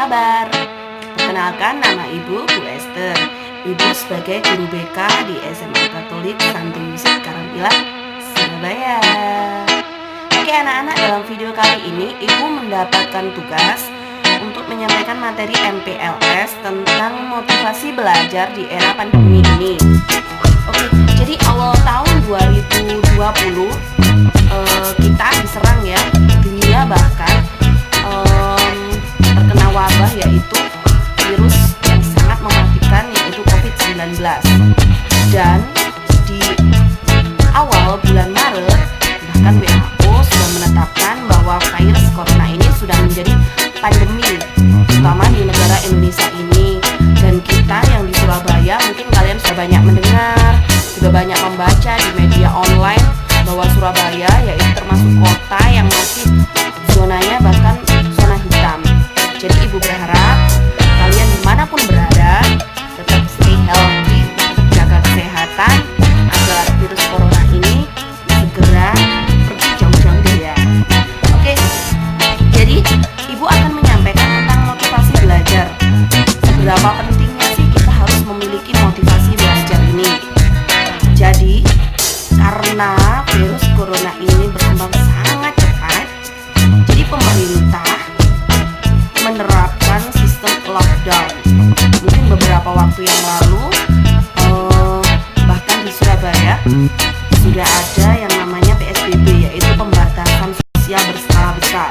kabar? Perkenalkan, nama Ibu, Bu Esther. Ibu sebagai guru BK di SMA Katolik Santo Yusuf Karangpilang, Surabaya. Oke anak-anak, dalam video kali ini Ibu mendapatkan tugas untuk menyampaikan materi MPLS tentang motivasi belajar di era pandemi ini. Oke, jadi awal tahun 2020 kita diserang ya, dunia bahkan terkena wabah, yaitu virus yang sangat mematikan, yaitu COVID-19. Dan di awal bulan Maret bahkan WHO sudah menetapkan bahwa virus corona ini sudah menjadi pandemi, terutama di negara Indonesia ini. Dan kita yang di Surabaya, mungkin kalian sudah banyak mendengar, sudah banyak membaca di media online bahwa Surabaya yaitu termasuk kota yang masih zonanya bahkan zona hitam. Jadi Ibu berharap kalian dimanapun berada tetap stay healthy, tetap jaga kesehatan agar virus corona ini segera pergi jauh-jauh deh ya. Oke, jadi Ibu akan menyampaikan tentang motivasi belajar. Seberapa pentingnya sih kita harus memiliki motivasi belajar ini? Jadi karena virus corona ini berkembang sangat cepat, jadi pemerintah menerapkan sistem lockdown. Mungkin beberapa waktu yang lalu bahkan di Surabaya sudah ada yang namanya PSBB, yaitu pembatasan sosial berskala besar.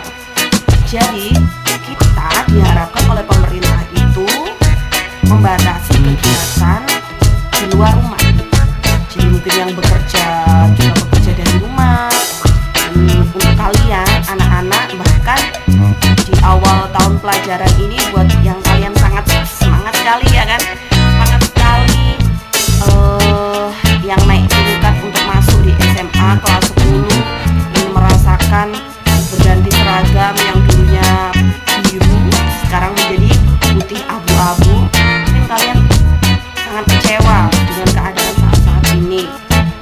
Jadi kita diharapkan oleh pemerintah itu membatasi kegiatan di luar rumah. Jadi mungkin yang bekerja juga bekerja dari rumah. Untuk kalian anak-anak, bahkan di awal tahun pelajaran ini, buat yang kalian sangat semangat sekali ya kan, semangat sekali yang naik tingkat untuk masuk di SMA kelas 10, yang merasakan berganti seragam yang dulunya biru sekarang menjadi putih abu-abu. Mungkin kalian sangat kecewa dengan keadaan saat ini,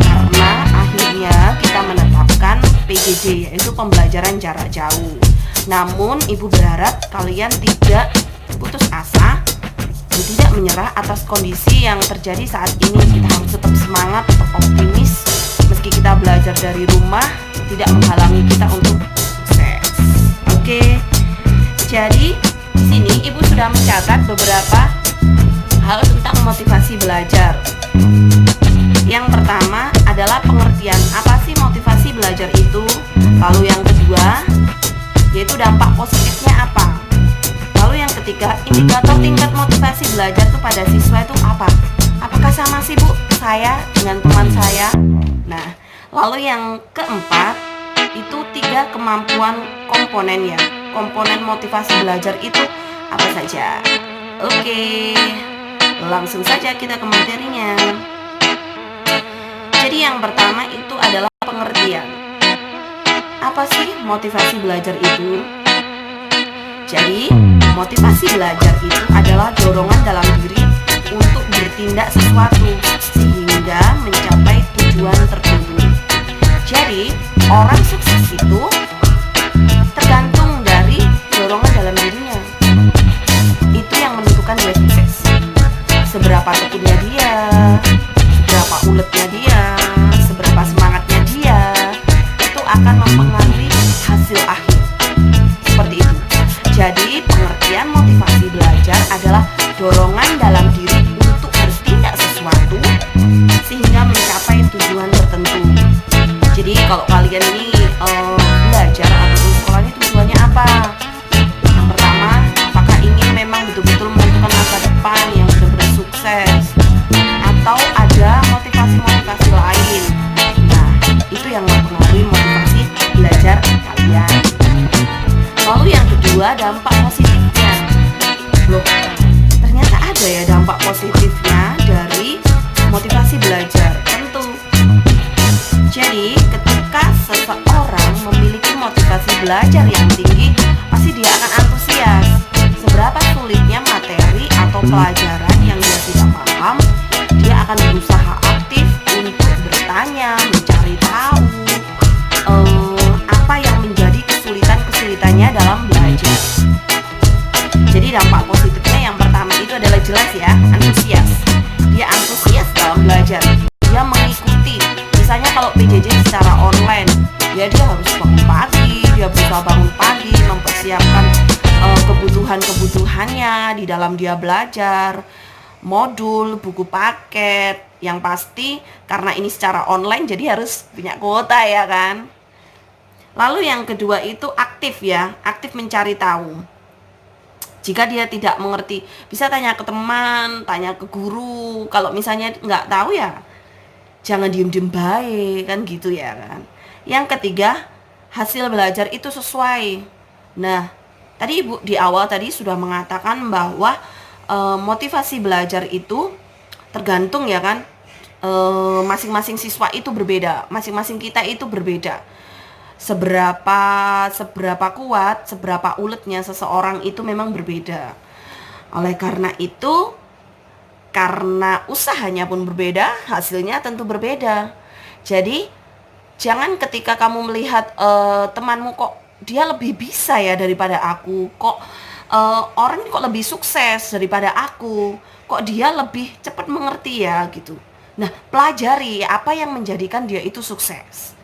karena akhirnya kita menetapkan PJJ, yaitu pembelajaran jarak jauh. Namun Ibu berharap kalian tidak putus asa dan tidak menyerah atas kondisi yang terjadi saat ini. Kita harus tetap semangat, tetap optimis. Meski kita belajar dari rumah, tidak menghalangi kita untuk sukses. Oke, jadi di sini Ibu sudah mencatat beberapa hal tentang motivasi belajar. Yang pertama adalah pengertian apa sih motivasi belajar itu. Lalu yang kedua yaitu dampak positifnya apa. Lalu yang ketiga, indikator tingkat motivasi belajar itu pada siswa itu apa. Apakah sama sih Bu saya dengan teman saya? Nah, lalu yang keempat itu 3 kemampuan komponen ya. Komponen motivasi belajar itu apa saja? Oke, langsung saja kita ke materinya. Jadi yang pertama itu adalah pengertian. Apa sih motivasi belajar itu? Jadi, motivasi belajar itu adalah dorongan dalam diri untuk bertindak sesuatu sehingga mencapai tujuan tertentu. Jadi, orang sukses itu tergantung dari dorongan dalam dirinya. Itu yang menentukan dia sukses. Seberapa tekunnya dia, seberapa uletnya dia, seberapa semangatnya dia, itu akan mempengaruhi hasil akhir. Seperti itu. Jadi pengertian motivasi belajar adalah dorongan dalam diri untuk bertindak sesuatu sehingga mencapai tujuan tertentu. Jadi kalau kalian ini belajar atau sekolah ini tujuannya apa? Yang pertama, apakah ingin memang betul-betul menentukan masa depan yang benar-benar sukses, atau ada motivasi-motivasi lain? Nah, itu yang mempengaruhi motivasi belajar kalian. Lalu yang kedua, dampak positifnya. Loh, ternyata ada ya dampak positifnya dari motivasi belajar. Tentu. Jadi, ketika seseorang memiliki motivasi belajar yang tinggi, pasti dia akan antusias. Seberapa sulitnya materi atau pelajaran yang dia tidak paham, dia akan berusaha aktif untuk bertanya, mencari tahu apa yang menjadi kesulitan-kesulitannya dalam belajar. Jadi dampak jelas ya, antusias. Dia antusias dalam belajar. Dia mengikuti. Misalnya kalau PJJ secara online, ya dia harus bangun pagi, dia berusaha bangun pagi, mempersiapkan kebutuhan-kebutuhannya di dalam dia belajar, modul, buku paket. Yang pasti karena ini secara online jadi harus punya kuota ya kan. Lalu yang kedua itu aktif ya, aktif mencari tahu. Jika dia tidak mengerti, bisa tanya ke teman, tanya ke guru. Kalau misalnya nggak tahu ya jangan diem-diem baik kan gitu ya kan. Yang ketiga, hasil belajar itu sesuai. Nah, tadi Ibu di awal tadi sudah mengatakan bahwa motivasi belajar itu tergantung ya kan, masing-masing siswa itu berbeda, masing-masing kita itu berbeda. Seberapa kuat, seberapa uletnya seseorang itu memang berbeda. Oleh karena itu, karena usahanya pun berbeda, hasilnya tentu berbeda. Jadi jangan ketika kamu melihat temanmu kok dia lebih bisa ya daripada aku, kok orang kok lebih sukses daripada aku, kok dia lebih cepat mengerti ya gitu. Nah, pelajari apa yang menjadikan dia itu sukses.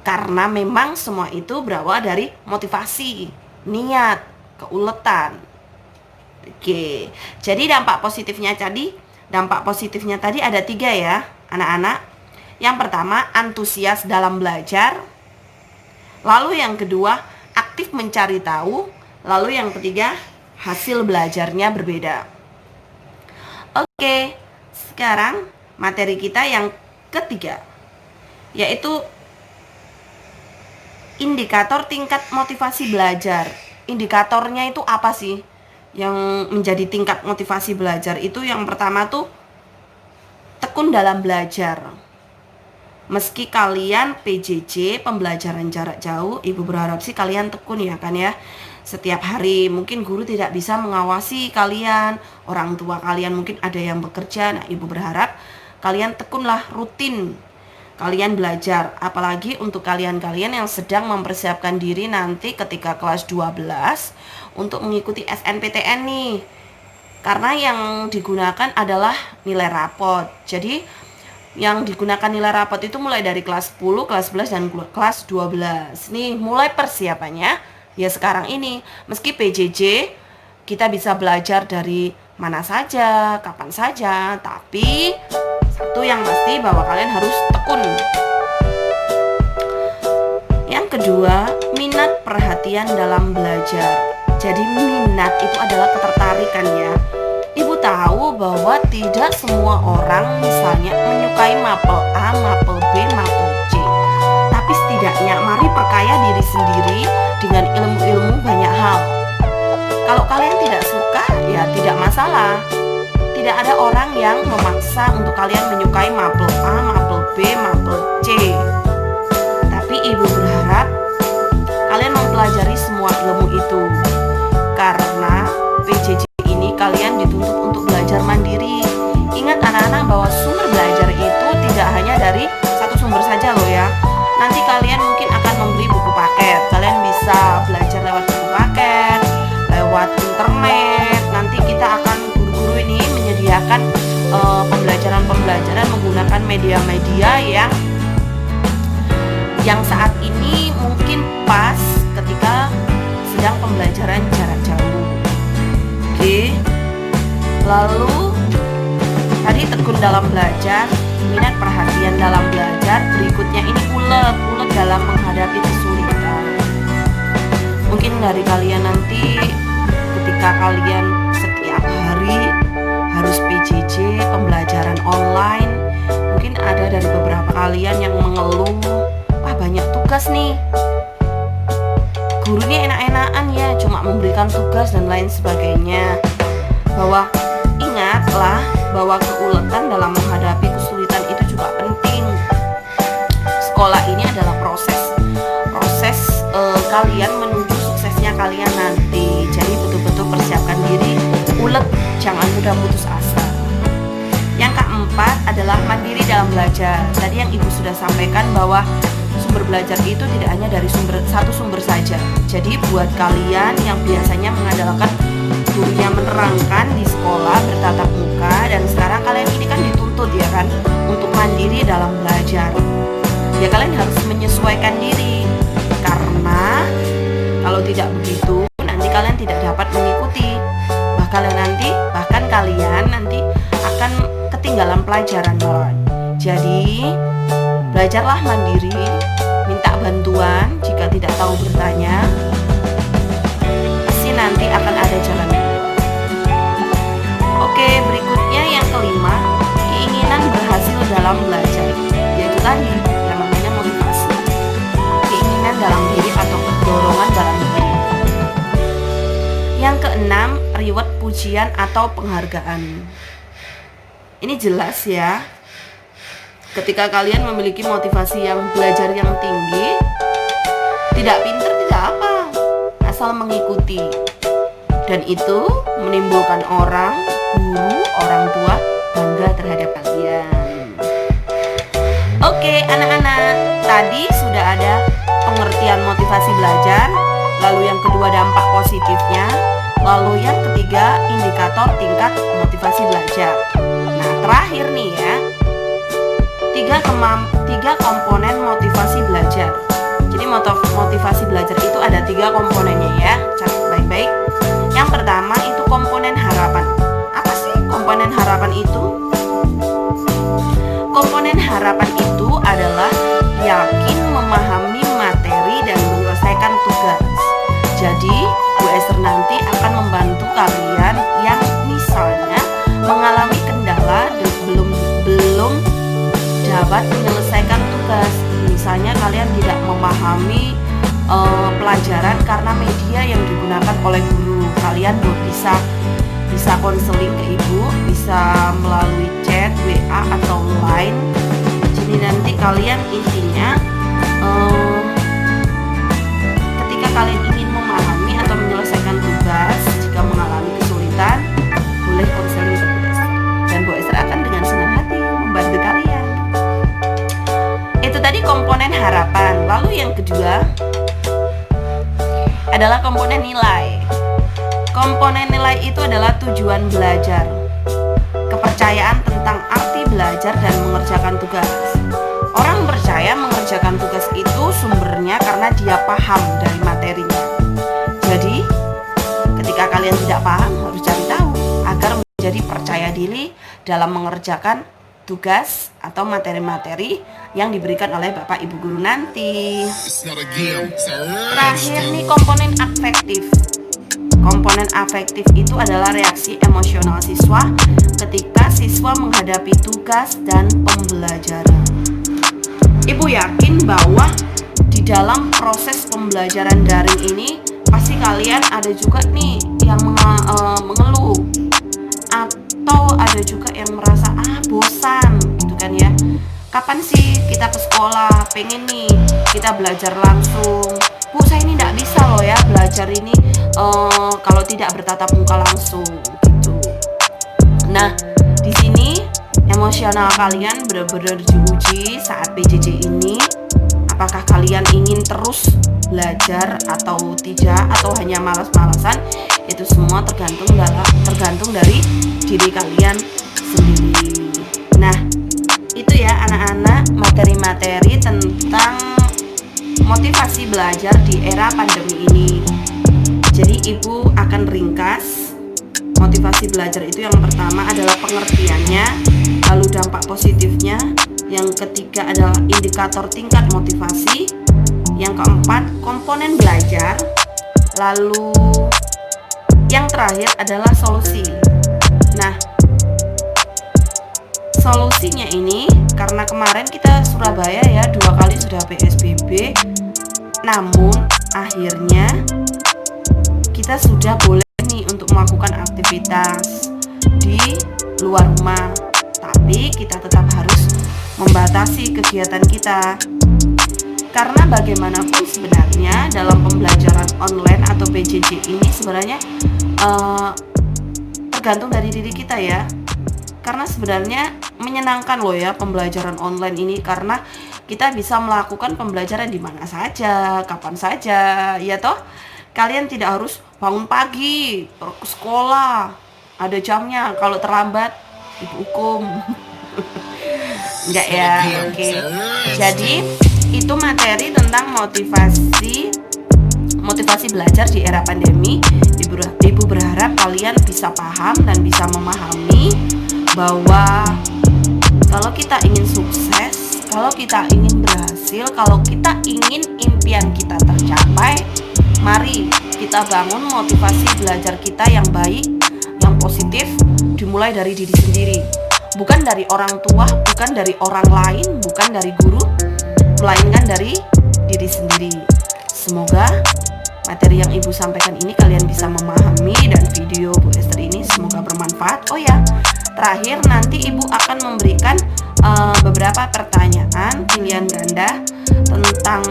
Karena memang semua itu berawal dari motivasi, niat, keuletan. Oke, jadi dampak positifnya tadi ada 3 ya anak-anak. Yang pertama, antusias dalam belajar. Lalu yang kedua, aktif mencari tahu. Lalu yang ketiga, hasil belajarnya berbeda. Oke, sekarang materi kita yang ketiga, yaitu indikator tingkat motivasi belajar. Indikatornya itu apa sih yang menjadi tingkat motivasi belajar? Itu yang pertama tuh tekun dalam belajar. Meski kalian PJJ, pembelajaran jarak jauh, Ibu berharap sih kalian tekun ya kan ya. Setiap hari mungkin guru tidak bisa mengawasi kalian, orang tua kalian mungkin ada yang bekerja. Nah, Ibu berharap kalian tekunlah, rutin kalian belajar. Apalagi untuk kalian-kalian yang sedang mempersiapkan diri nanti ketika kelas 12 untuk mengikuti SNPTN nih. Karena yang digunakan adalah nilai rapot. Jadi yang digunakan nilai rapot itu mulai dari kelas 10, kelas 11, dan kelas 12. Nih, mulai persiapannya ya sekarang ini. Meski PJJ kita bisa belajar dari mana saja, kapan saja, tapi satu yang pasti bahwa kalian harus tekun. Yang kedua, minat perhatian dalam belajar. Jadi minat itu adalah ketertarikan ya. Ibu tahu bahwa tidak semua orang misalnya menyukai mapel A, mapel B, mapel C. Tapi setidaknya mari perkaya diri sendiri dengan ilmu-ilmu banyak hal. Kalau kalian tidak suka ya tidak masalah. Tidak ada orang yang memaksa untuk kalian menyukai mapel A, mapel B, mapel C. Tapi Ibu berharap kalian mempelajari semua ilmu itu. Karena PJJ ini kalian dituntut untuk belajar mandiri. Ingat anak-anak bahwa sumber belajar itu tidak hanya dari satu sumber saja loh ya. Nanti kalian mungkin akan membeli buku paket. Kalian bisa belajar lewat buku paket, lewat internet. Nanti kita akan guru-guru ini menyediakan pembelajaran menggunakan media-media yang saat ini mungkin pas ketika sedang pembelajaran jarak jauh. Oke. Lalu tadi tekun dalam belajar, minat perhatian dalam belajar. Berikutnya ini ulet dalam menghadapi kesulitan. Mungkin dari kalian nanti ketika kalian setiap hari harus PJJ, pembelajaran online, mungkin ada dari beberapa kalian yang mengeluh, wah banyak tugas nih, gurunya enak-enakan ya, cuma memberikan tugas dan lain sebagainya. Bahwa ingatlah bahwa keuletan dalam menghadapi kesulitan itu juga penting. Sekolah ini adalah proses kalian menuju suksesnya kalian nanti. Jadi betul-betul persiapkan diri, ulet, jangan mudah putus asa. Yang keempat adalah mandiri dalam belajar. Tadi yang Ibu sudah sampaikan bahwa sumber belajar itu tidak hanya dari satu sumber saja. Jadi buat kalian yang biasanya mengandalkan gurunya menerangkan di sekolah bertatap muka, dan sekarang kalian ini kan dituntut ya kan untuk mandiri dalam belajar. Ya kalian harus menyesuaikan diri, karena kalau tidak begitu nanti kalian tidak dapat mengikuti. Bahkan kalian nanti akan ketinggalan pelajaran malah. Jadi belajarlah mandiri, minta bantuan jika tidak tahu bertanya. Pasti nanti akan ada jalan. Oke, berikutnya yang kelima, keinginan berhasil dalam belajar, yaitu tadi yang namanya motivasi, keinginan dalam diri atau dorongan dalam diri. Yang keenam, reward, pujian atau penghargaan. Ini jelas ya, ketika kalian memiliki motivasi yang belajar yang tinggi, tidak pintar tidak apa, asal mengikuti. Dan itu menimbulkan orang, guru, orang tua bangga terhadap kalian. Oke anak-anak, tadi sudah ada pengertian motivasi belajar, lalu yang kedua dampak positifnya, lalu yang ketiga indikator tingkat motivasi belajar. Nah terakhir nih ya, tiga komponen motivasi belajar. Jadi motivasi belajar itu ada 3 komponennya ya, catat baik-baik. Yang pertama itu komponen harapan. Apa sih komponen harapan itu? Komponen harapan itu adalah yakin memahami materi dan menyelesaikan tugas. Jadi Bu Esther nanti akan membantu kalian yang misalnya mengalami kendala dan belum dapat menyelesaikan tugas. Misalnya kalian tidak memahami pelajaran karena media yang digunakan oleh guru. Kalian bisa konseling ke ibu, bisa melalui chat, WA atau line. Jadi nanti kalian intinya ketika kalian ingin memahami atau menyelesaikan tugas, jika mengalami kesulitan, boleh konseling ke Bu Esther. Dan Bu Esther akan dengan senang hati membantu kalian. Itu tadi komponen harapan. Lalu yang kedua adalah komponen nilai. Komponen nilai itu adalah tujuan belajar, kepercayaan tentang arti belajar dan mengerjakan tugas. Orang percaya mengerjakan tugas itu sumbernya karena dia paham dari materinya. Jadi ketika kalian tidak paham, harus cari tahu agar menjadi percaya diri dalam mengerjakan tugas atau materi-materi yang diberikan oleh Bapak Ibu guru nanti. Terakhir nih komponen afektif. Komponen afektif itu adalah reaksi emosional siswa ketika siswa menghadapi tugas dan pembelajaran. Ibu yakin bahwa di dalam proses pembelajaran daring ini pasti kalian ada juga nih yang mengeluh, atau ada juga yang merasa bosan gitu kan ya. Kapan sih kita ke sekolah, pengen nih kita belajar langsung. Bu, saya ini tidak bisa loh ya belajar ini kalau tidak bertatap muka langsung gitu. Nah, di sini emosional kalian benar-benar diuji saat PJJ ini. Apakah kalian ingin terus belajar atau tidak, atau hanya malas-malasan? Itu semua tergantung dari diri kalian sendiri. Nah, itu ya anak-anak materi-materi tentang motivasi belajar di era pandemi ini. Jadi ibu akan ringkas. Motivasi belajar itu yang pertama adalah pengertiannya, lalu dampak positifnya, yang ketiga adalah indikator tingkat motivasi, yang keempat komponen belajar, lalu yang terakhir adalah solusi. Nah, solusinya ini karena kemarin kita Surabaya ya 2 kali sudah PSBB, namun akhirnya kita sudah boleh nih untuk melakukan aktivitas di luar rumah, tapi kita tetap harus membatasi kegiatan kita, karena bagaimanapun sebenarnya dalam pembelajaran online atau PJJ ini sebenarnya tergantung dari diri kita ya. Karena sebenarnya menyenangkan loh ya pembelajaran online ini, karena kita bisa melakukan pembelajaran di mana saja, kapan saja, ya toh. Kalian tidak harus bangun pagi, ke sekolah, ada jamnya. Kalau terlambat, ibu hukum. Enggak ya, oke. Jadi itu materi tentang motivasi belajar di era pandemi. Ibu berharap kalian bisa paham dan bisa memahami bahwa kalau kita ingin sukses, kalau kita ingin berhasil, kalau kita ingin impian kita tercapai, mari kita bangun motivasi belajar kita yang baik, yang positif, dimulai dari diri sendiri. Bukan dari orang tua, bukan dari orang lain, bukan dari guru, melainkan dari diri sendiri. Semoga materi yang ibu sampaikan ini kalian bisa memahami, dan video Bu Esther ini semoga bermanfaat. Oh ya, terakhir nanti ibu akan memberikan beberapa pertanyaan pilihan ganda tentang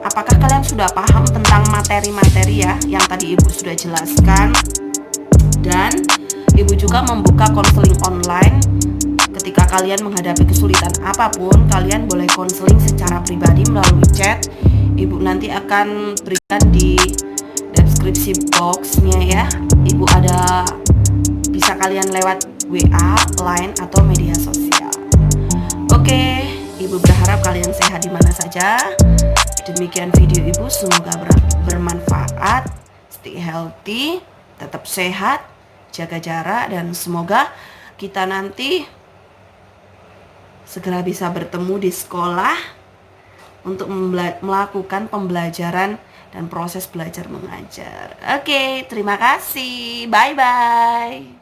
apakah kalian sudah paham tentang materi-materi ya yang tadi ibu sudah jelaskan. Dan ibu juga membuka konseling online. Ketika kalian menghadapi kesulitan apapun, kalian boleh konseling secara pribadi melalui chat. Ibu nanti akan berikan di deskripsi boxnya ya. Ibu ada, bisa kalian lewat WA, Line, atau media sosial. Oke, ibu berharap kalian sehat di mana saja. Demikian video ibu, semoga bermanfaat. Stay healthy, tetap sehat, jaga jarak, dan semoga kita nanti segera bisa bertemu di sekolah untuk melakukan pembelajaran dan proses belajar mengajar. Oke, terima kasih. Bye-bye.